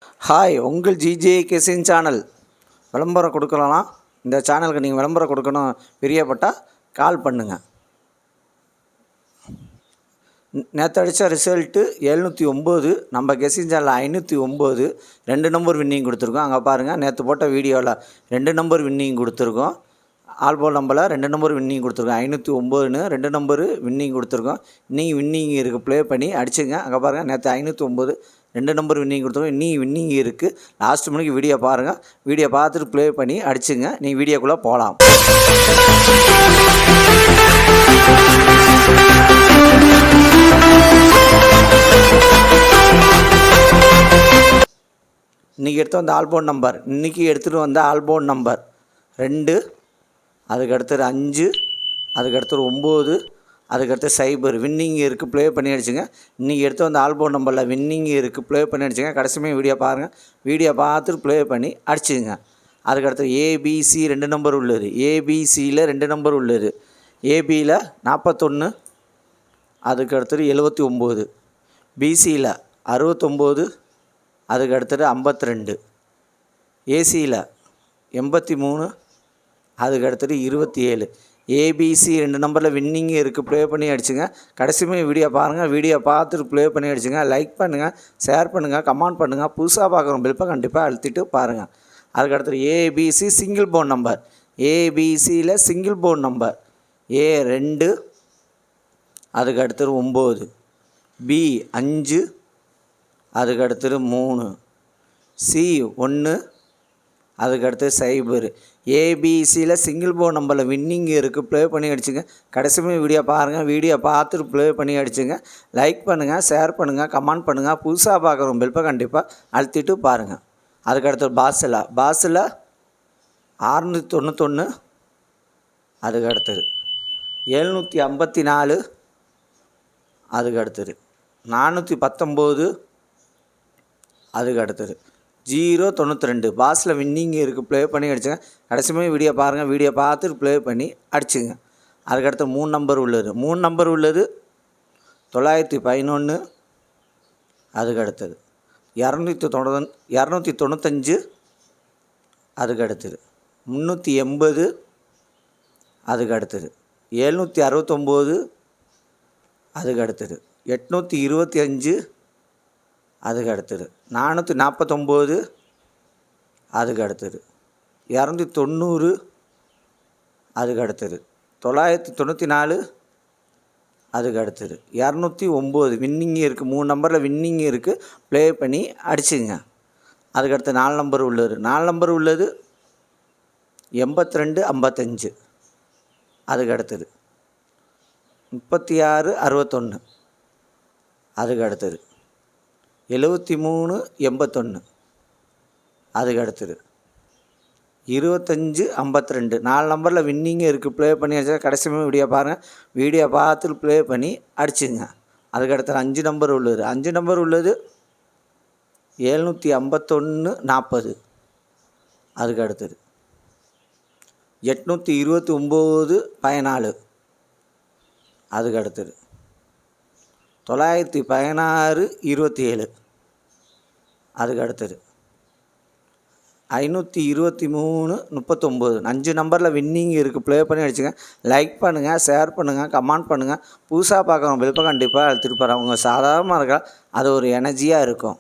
Hi, உங்கள் GJ கெசின் channel. விளம்பரம் கொடுக்கலாம். இந்த சேனலுக்கு நீங்கள் விளம்பரம் கொடுக்கணும் பிரியப்பட்டால் கால் பண்ணுங்கள். நேற்று அடித்த ரிசல்ட்டு 709. நம்ம கெசின் சேனலில் 509 2 நம்பர் வின்னிங் கொடுத்துருக்கோம். அங்கே பாருங்கள், நேற்று போட்ட வீடியோவில் 2 நம்பர் வின்னிங் கொடுத்துருக்கோம். ஆல்போல் நம்பரில் 2 நம்பர் வின்னிங் கொடுத்துருக்கோம். 509ன்னு 2 நம்பரு வின்னிங் கொடுத்துருக்கோம். நீங்கள் வின்னிங் இருக்குது, ப்ளே பண்ணி அடிச்சுங்க. அங்கே பாருங்கள், நேற்று 509 2 நம்பர் வின்னிங் கொடுத்துருக்கோம். இன்னும் வின்னிங் இருக்குது. லாஸ்ட் மணிக்கு வீடியோ பாருங்கள். வீடியோ பார்த்துட்டு ப்ளே பண்ணி அடிச்சுங்க. நீங்கள் வீடியோக்குள்ளே போகலாம். இன்றைக்கி எடுத்து வந்த ஆல்போன் நம்பர், இன்றைக்கி எடுத்துகிட்டு வந்த ஆல்போன் நம்பர் 2, அதுக்கடுத்தது 5, அதுக்கடுத்தது 9, அதுக்கடுத்து 0 வின்னிங் இருக்குது. ப்ளே பண்ணி அடிச்சுங்க. இன்றைக்கி எடுத்து வந்த ஆல்போன் நம்பரில் வின்னிங் இருக்குது. ப்ளே பண்ணி அடிச்சுங்க. கடைசியுமே வீடியோ பாருங்கள். வீடியோ பார்த்துட்டு ப்ளே பண்ணி அடிச்சுங்க. அதுக்கடுத்து ஏபிசி 2 நம்பர் உள்ளது. ஏபிசியில் 2 நம்பர் உள்ளது. ஏபியில் 41, அதுக்கடுத்தது 79, பிசியில் 69, அதுக்கடுத்தது 52, ஏசியில் 83, அதுக்கடுத்தது 27. ஏபிசி 2 நம்பரில் வின்னிங் இருக்குது. ப்ளே பண்ணி அடிச்சுங்க. கடைசியுமே வீடியோ பாருங்கள். வீடியோ பார்த்துட்டு ப்ளே பண்ணி அடிச்சுங்க. லைக் பண்ணுங்கள், ஷேர் பண்ணுங்கள், கமெண்ட் பண்ணுங்கள். புதுசாக பார்க்குறோம் பில்ப்பை கண்டிப்பாக அழுத்திட்டு பாருங்கள். அதுக்கடுத்தது ஏபிசி சிங்கிள் போன் நம்பர். ஏபிசியில் சிங்கிள் போன் நம்பர் A2, அதுக்கடுத்தது 9, B5, அதுக்கடுத்தது 3, C1, அதுக்கடுத்து 0. ஏபிசியில் சிங்கிள் போன் நம்பரில் வின்னிங் இருக்குது. ப்ளே பண்ணி அடிச்சுங்க. கடைசியுமே வீடியோ பாருங்கள். வீடியோ பார்த்துட்டு ப்ளே பண்ணி அடிச்சுங்க. லைக் பண்ணுங்கள், ஷேர் பண்ணுங்கள், கமெண்ட் பண்ணுங்கள். புதுசாக பார்க்குறோம் பில்ப்பை கண்டிப்பாக அழுத்திட்டு பாருங்கள். அதுக்கடுத்து பாஸில் 691, அதுக்கடுத்தது 754, அதுக்கடுத்தது 419, அதுக்கடுத்தது 092. பாஸில் வின்னிங் இருக்குது. ப்ளே பண்ணி அடிச்சுங்க. கடைசியுமே வீடியோ பாருங்கள். வீடியோ பார்த்துட்டு ப்ளே பண்ணி அடிச்சுங்க. அதுக்கடுத்து 3 நம்பர் உள்ளது. 3 நம்பர் உள்ளது 911, அதுக்கடுத்தது 295, அதுக்கடுத்தது 380, அதுக்கடுத்தது 769, அதுக்கடுத்தது 825, அதுக்கடுத்தது 449, அதுக்கடுத்தது 290, அதுக்கடுத்தது 994, அதுக்கடுத்தது 209. வின்னிங் இருக்குது. 3 நம்பரில் வின்னிங் இருக்குது. ப்ளே பண்ணி அடிச்சுங்க. அதுக்கடுத்து 4 நம்பர் உள்ளது. 4 நம்பர் உள்ளது 82, 55, அதுக்கடுத்தது 36, 61, அதுக்கடுத்தது 73, 81, அதுக்கடுத்தது 25, 52. 4 நம்பரில் வின்னிங் இருக்குது. ப்ளே பண்ணி அடிச்சா கடைசியுமே வீடியோ பாருங்கள். வீடியோ பார்த்துட்டு ப்ளே பண்ணி அடிச்சுங்க. அதுக்கடுத்து 5 நம்பர் உள்ளது. 5 நம்பர் உள்ளது 751, 40, அதுக்கடுத்தது 829, 14, அதுக்கடுத்தது 916, 27, அதுக்கடுத்தது 523, 39. 5 நம்பரில் வின்னிங் இருக்குது. ப்ளே பண்ணி அடிச்சுங்க. லைக் பண்ணுங்கள், ஷேர் பண்ணுங்கள், கமெண்ட் பண்ணுங்கள். புதுசாக பார்க்குறவங்க பில்ப்பை கண்டிப்பாக அழுத்திட்டு போகிறேன். அவங்க சாதாரணமாக இருக்கா, அது ஒரு எனர்ஜியாக இருக்கும்.